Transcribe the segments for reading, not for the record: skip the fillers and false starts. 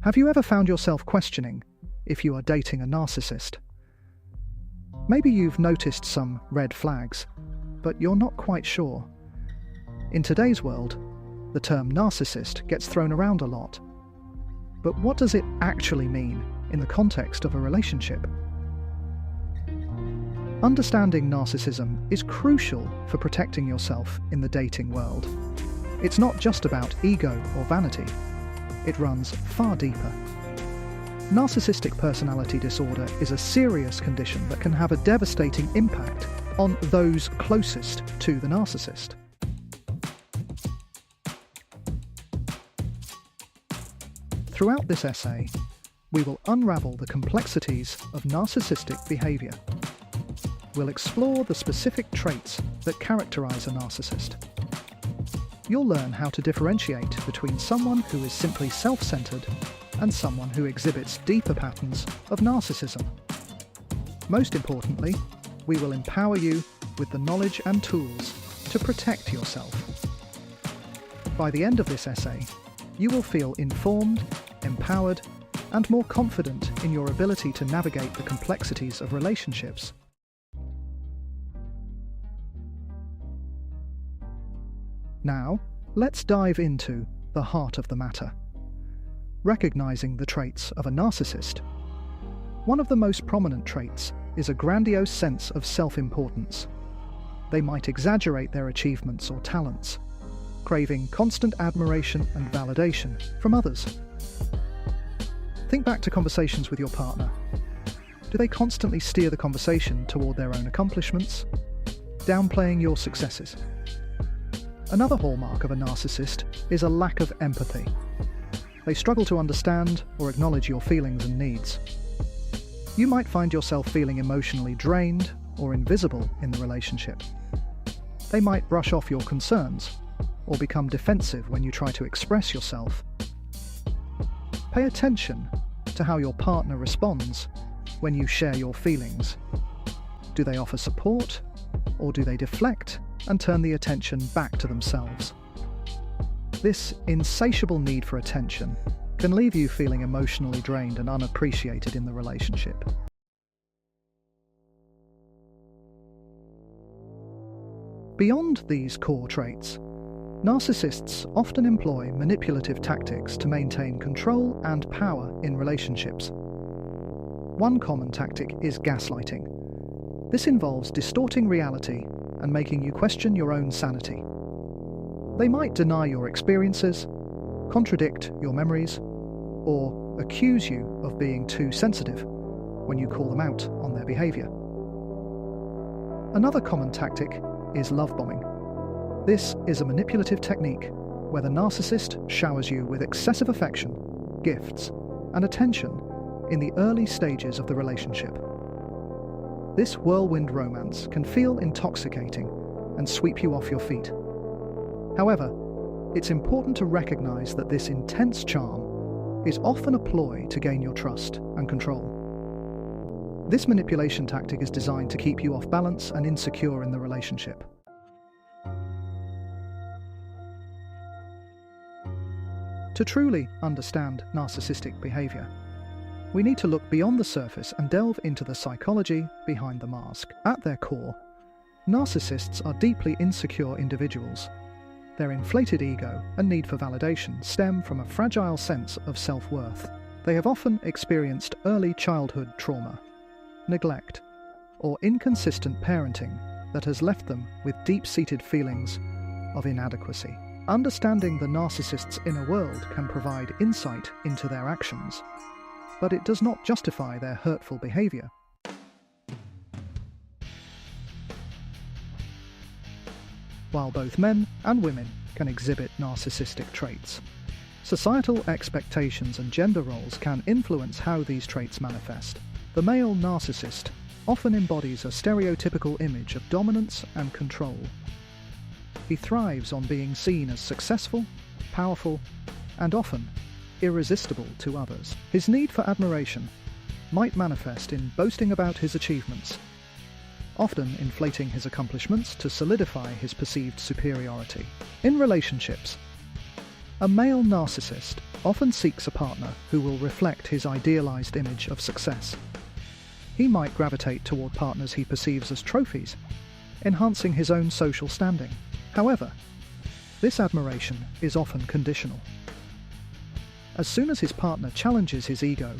Have you ever found yourself questioning if you are dating a narcissist? Maybe you've noticed some red flags, but you're not quite sure. In today's world, the term narcissist gets thrown around a lot. But what does it actually mean in the context of a relationship? Understanding narcissism is crucial for protecting yourself in the dating world. It's not just about ego or vanity. It runs far deeper. Narcissistic personality disorder is a serious condition that can have a devastating impact on those closest to the narcissist. Throughout this essay, we will unravel the complexities of narcissistic behavior. We'll explore the specific traits that characterize a narcissist. You'll learn how to differentiate between someone who is simply self-centered and someone who exhibits deeper patterns of narcissism. Most importantly, we will empower you with the knowledge and tools to protect yourself. By the end of this essay, you will feel informed, empowered, and more confident in your ability to navigate the complexities of relationships. Now, let's dive into the heart of the matter. Recognizing the traits of a narcissist. One of the most prominent traits is a grandiose sense of self-importance. They might exaggerate their achievements or talents, craving constant admiration and validation from others. Think back to conversations with your partner. Do they constantly steer the conversation toward their own accomplishments, downplaying your successes? Another hallmark of a narcissist is a lack of empathy. They struggle to understand or acknowledge your feelings and needs. You might find yourself feeling emotionally drained or invisible in the relationship. They might brush off your concerns or become defensive when you try to express yourself. Pay attention to how your partner responds when you share your feelings. Do they offer support, or do they deflect and turn the attention back to themselves? This insatiable need for attention can leave you feeling emotionally drained and unappreciated in the relationship. Beyond these core traits, narcissists often employ manipulative tactics to maintain control and power in relationships. One common tactic is gaslighting. This involves distorting reality and making you question your own sanity. They might deny your experiences, contradict your memories, or accuse you of being too sensitive when you call them out on their behavior. Another common tactic is love bombing. This is a manipulative technique where the narcissist showers you with excessive affection, gifts, and attention in the early stages of the relationship. This whirlwind romance can feel intoxicating and sweep you off your feet. However, it's important to recognize that this intense charm is often a ploy to gain your trust and control. This manipulation tactic is designed to keep you off balance and insecure in the relationship. To truly understand narcissistic behavior, we need to look beyond the surface and delve into the psychology behind the mask. At their core, narcissists are deeply insecure individuals. Their inflated ego and need for validation stem from a fragile sense of self-worth. They have often experienced early childhood trauma, neglect, or inconsistent parenting that has left them with deep-seated feelings of inadequacy. Understanding the narcissist's inner world can provide insight into their actions, but it does not justify their hurtful behavior. While both men and women can exhibit narcissistic traits, societal expectations and gender roles can influence how these traits manifest. The male narcissist often embodies a stereotypical image of dominance and control. He thrives on being seen as successful, powerful, and often irresistible to others. His need for admiration might manifest in boasting about his achievements, often inflating his accomplishments to solidify his perceived superiority. In relationships, A male narcissist often seeks a partner who will reflect his idealized image of success. He might gravitate toward partners he perceives as trophies, enhancing his own social standing. However, this admiration is often conditional. As soon as his partner challenges his ego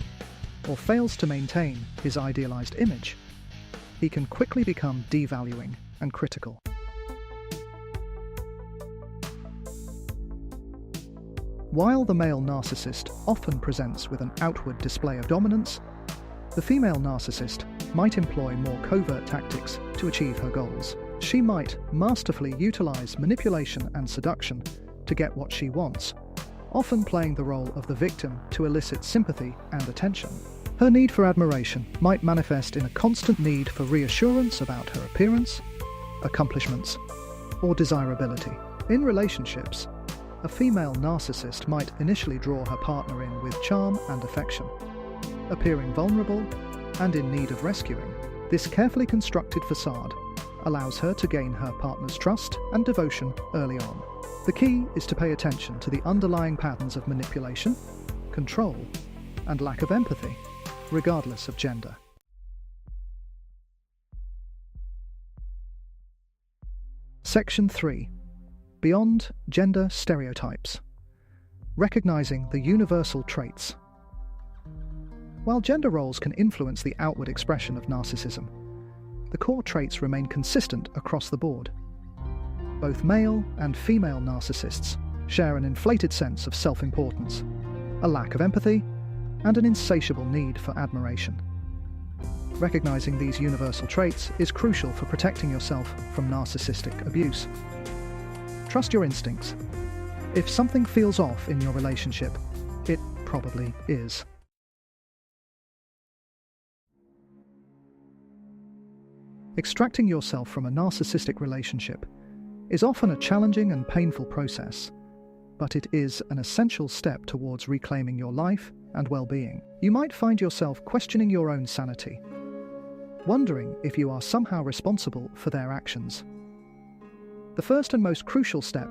or fails to maintain his idealized image, he can quickly become devaluing and critical. While the male narcissist often presents with an outward display of dominance, the female narcissist might employ more covert tactics to achieve her goals. She might masterfully utilize manipulation and seduction to get what she wants, often playing the role of the victim to elicit sympathy and attention. Her need for admiration might manifest in a constant need for reassurance about her appearance, accomplishments, or desirability. In relationships, a female narcissist might initially draw her partner in with charm and affection, appearing vulnerable and in need of rescuing. This carefully constructed facade allows her to gain her partner's trust and devotion early on. The key is to pay attention to the underlying patterns of manipulation, control, and lack of empathy, regardless of gender. Section 3. Beyond Gender Stereotypes. Recognizing the universal traits. While gender roles can influence the outward expression of narcissism, the core traits remain consistent across the board. Both male and female narcissists share an inflated sense of self-importance, a lack of empathy, and an insatiable need for admiration. Recognizing these universal traits is crucial for protecting yourself from narcissistic abuse. Trust your instincts. If something feels off in your relationship, it probably is. Extracting yourself from a narcissistic relationship is often a challenging and painful process, but it is an essential step towards reclaiming your life and well-being. You might find yourself questioning your own sanity, wondering if you are somehow responsible for their actions. The first and most crucial step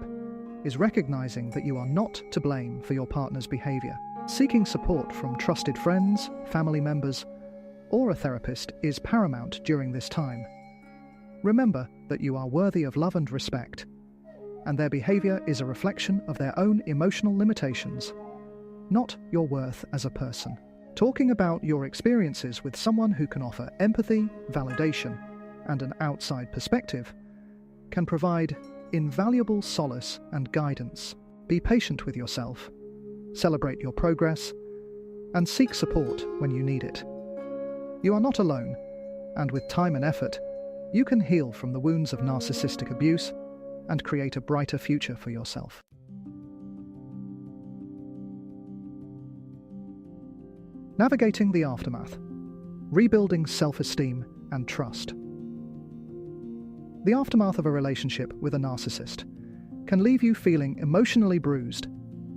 is recognizing that you are not to blame for your partner's behavior. Seeking support from trusted friends, family members, or a therapist is paramount during this time. Remember that you are worthy of love and respect, and their behavior is a reflection of their own emotional limitations, not your worth as a person. Talking about your experiences with someone who can offer empathy, validation, and an outside perspective can provide invaluable solace and guidance. Be patient with yourself, celebrate your progress, and seek support when you need it. You are not alone, and with time and effort, you can heal from the wounds of narcissistic abuse and create a brighter future for yourself. Navigating the aftermath. Rebuilding self-esteem and trust. The aftermath of a relationship with a narcissist can leave you feeling emotionally bruised,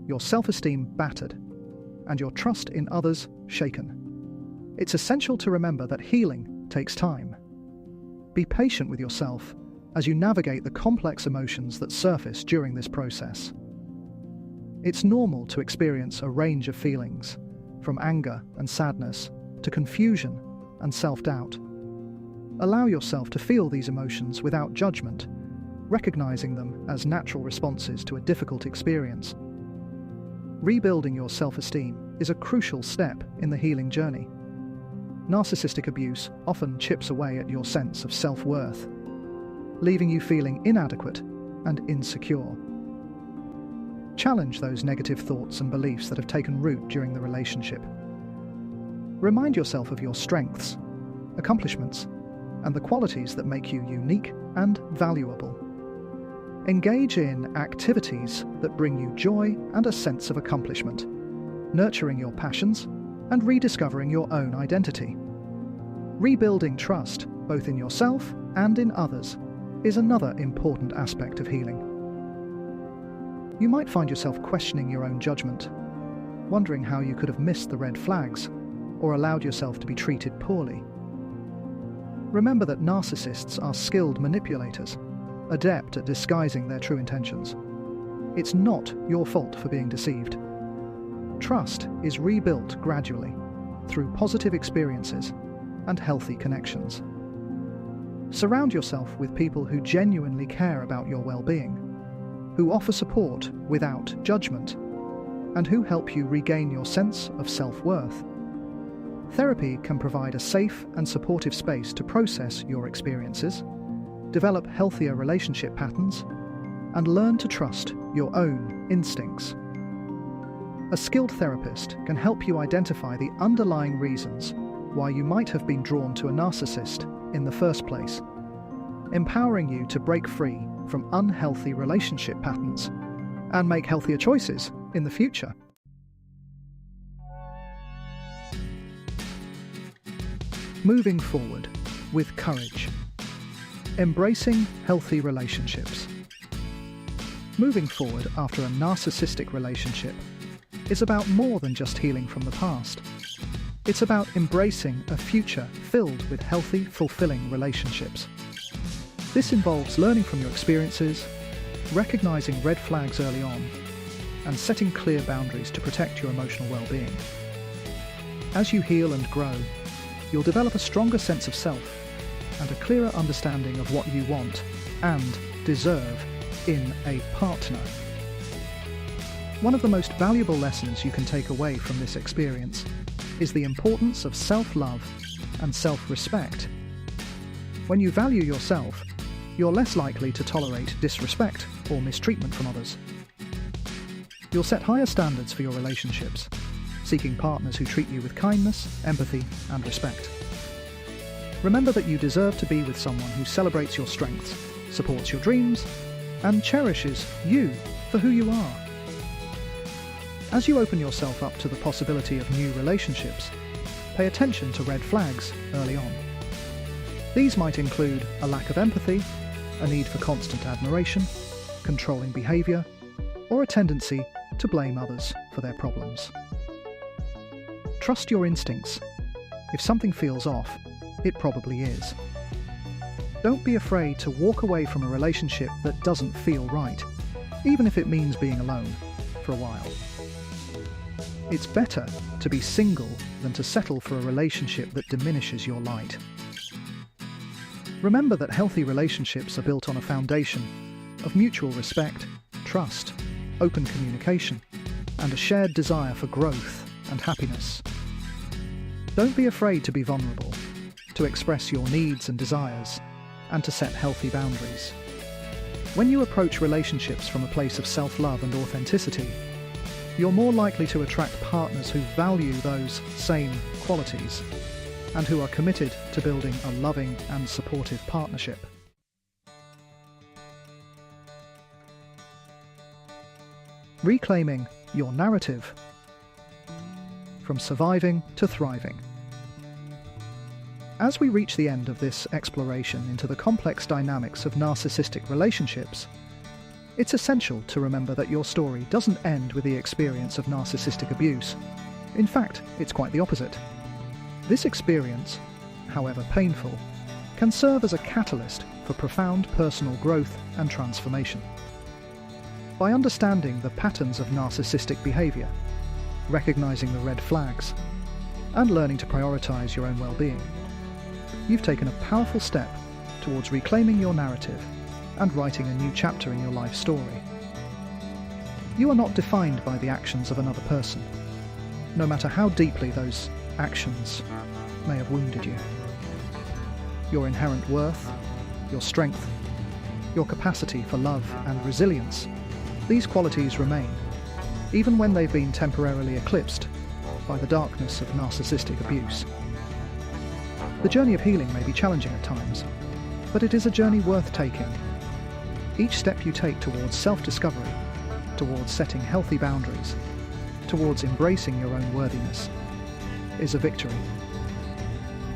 your self-esteem battered, and your trust in others shaken. It's essential to remember that healing takes time. Be patient with yourself as you navigate the complex emotions that surface during this process. It's normal to experience a range of feelings, from anger and sadness to confusion and self-doubt. Allow yourself to feel these emotions without judgment, recognizing them as natural responses to a difficult experience. Rebuilding your self-esteem is a crucial step in the healing journey. Narcissistic abuse often chips away at your sense of self-worth, leaving you feeling inadequate and insecure. Challenge those negative thoughts and beliefs that have taken root during the relationship. Remind yourself of your strengths, accomplishments, and the qualities that make you unique and valuable. Engage in activities that bring you joy and a sense of accomplishment, nurturing your passions and rediscovering your own identity. Rebuilding trust, both in yourself and in others, is another important aspect of healing. You might find yourself questioning your own judgment, wondering how you could have missed the red flags or allowed yourself to be treated poorly. Remember that narcissists are skilled manipulators, adept at disguising their true intentions. it's not your fault for being deceived. Trust is rebuilt gradually through positive experiences and healthy connections. Surround yourself with people who genuinely care about your well-being, who offer support without judgment, and who help you regain your sense of self-worth. Therapy can provide a safe and supportive space to process your experiences, develop healthier relationship patterns, and learn to trust your own instincts. A skilled therapist can help you identify the underlying reasons why you might have been drawn to a narcissist in the first place, empowering you to break free from unhealthy relationship patterns and make healthier choices in the future. Moving forward with courage. Embracing healthy relationships. Moving forward after a narcissistic relationship is about more than just healing from the past. It's about embracing a future filled with healthy, fulfilling relationships. This involves learning from your experiences, recognizing red flags early on, and setting clear boundaries to protect your emotional well-being. As you heal and grow, you'll develop a stronger sense of self and a clearer understanding of what you want and deserve in a partner. One of the most valuable lessons you can take away from this experience is the importance of self-love and self-respect. When you value yourself, you're less likely to tolerate disrespect or mistreatment from others. You'll set higher standards for your relationships, seeking partners who treat you with kindness, empathy, and respect. Remember that you deserve to be with someone who celebrates your strengths, supports your dreams, and cherishes you for who you are. As you open yourself up to the possibility of new relationships, pay attention to red flags early on. These might include a lack of empathy, a need for constant admiration, controlling behaviour, or a tendency to blame others for their problems. Trust your instincts. If something feels off, it probably is. Don't be afraid to walk away from a relationship that doesn't feel right, even if it means being alone for a while. It's better to be single than to settle for a relationship that diminishes your light. Remember that healthy relationships are built on a foundation of mutual respect, trust, open communication, and a shared desire for growth and happiness. Don't be afraid to be vulnerable, to express your needs and desires, and to set healthy boundaries. When you approach relationships from a place of self-love and authenticity, you're more likely to attract partners who value those same qualities and who are committed to building a loving and supportive partnership. Reclaiming your narrative. From surviving to thriving. As we reach the end of this exploration into the complex dynamics of narcissistic relationships, it's essential to remember that your story doesn't end with the experience of narcissistic abuse. In fact, it's quite the opposite. This experience, however painful, can serve as a catalyst for profound personal growth and transformation. By understanding the patterns of narcissistic behaviour, recognizing the red flags, and learning to prioritize your own well-being, you've taken a powerful step towards reclaiming your narrative and writing a new chapter in your life story. You are not defined by the actions of another person, no matter how deeply those actions may have wounded you. Your inherent worth, your strength, your capacity for love and resilience, these qualities remain, even when they've been temporarily eclipsed by the darkness of narcissistic abuse. The journey of healing may be challenging at times, but it is a journey worth taking. Each step you take towards self-discovery, towards setting healthy boundaries, towards embracing your own worthiness, is a victory.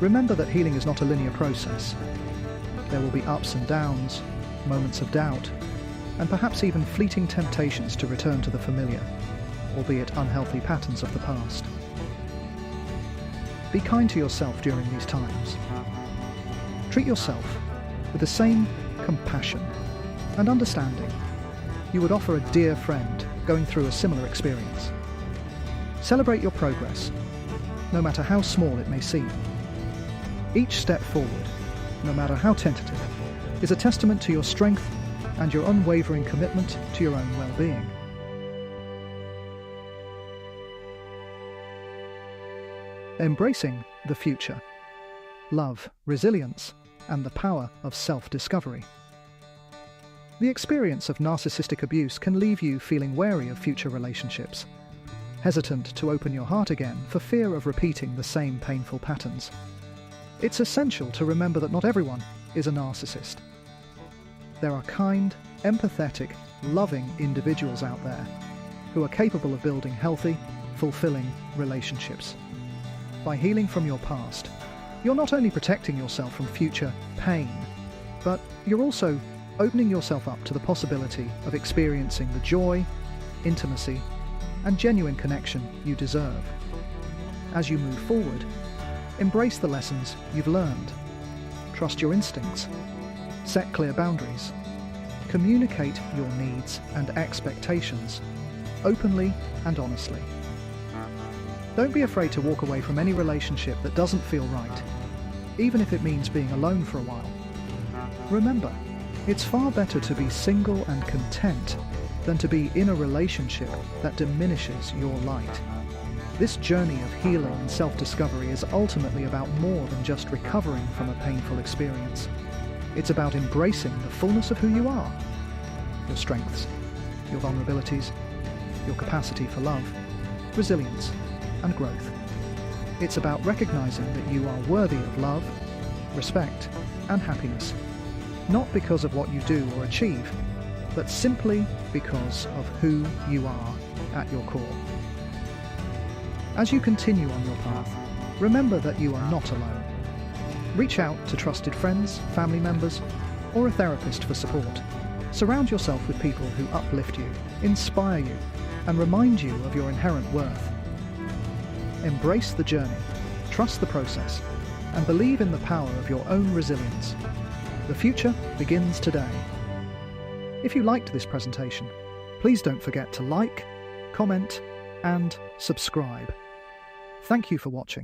Remember that healing is not a linear process. There will be ups and downs, moments of doubt, and perhaps even fleeting temptations to return to the familiar, albeit unhealthy patterns of the past. Be kind to yourself during these times. Treat yourself with the same compassion and understanding you would offer a dear friend going through a similar experience. Celebrate your progress, no matter how small it may seem. Each step forward, no matter how tentative, is a testament to your strength and your unwavering commitment to your own well-being. Embracing the future, love, resilience, and the power of self-discovery. The experience of narcissistic abuse can leave you feeling wary of future relationships, hesitant to open your heart again for fear of repeating the same painful patterns. It's essential to remember that not everyone is a narcissist. There are kind, empathetic, loving individuals out there who are capable of building healthy, fulfilling relationships. By healing from your past, you're not only protecting yourself from future pain, but you're also opening yourself up to the possibility of experiencing the joy, intimacy, and genuine connection you deserve. As you move forward, embrace the lessons you've learned. Trust your instincts. Set clear boundaries. Communicate your needs and expectations openly and honestly. Don't be afraid to walk away from any relationship that doesn't feel right, even if it means being alone for a while. Remember, it's far better to be single and content than to be in a relationship that diminishes your light. This journey of healing and self-discovery is ultimately about more than just recovering from a painful experience. It's about embracing the fullness of who you are, your strengths, your vulnerabilities, your capacity for love, resilience, and growth. It's about recognizing that you are worthy of love, respect, and happiness, not because of what you do or achieve, but simply because of who you are at your core. As you continue on your path, remember that you are not alone. Reach out to trusted friends, family members, or a therapist for support. Surround yourself with people who uplift you, inspire you, and remind you of your inherent worth. Embrace the journey, trust the process, and believe in the power of your own resilience. The future begins today. If you liked this presentation, please don't forget to like, comment, and subscribe. Thank you for watching.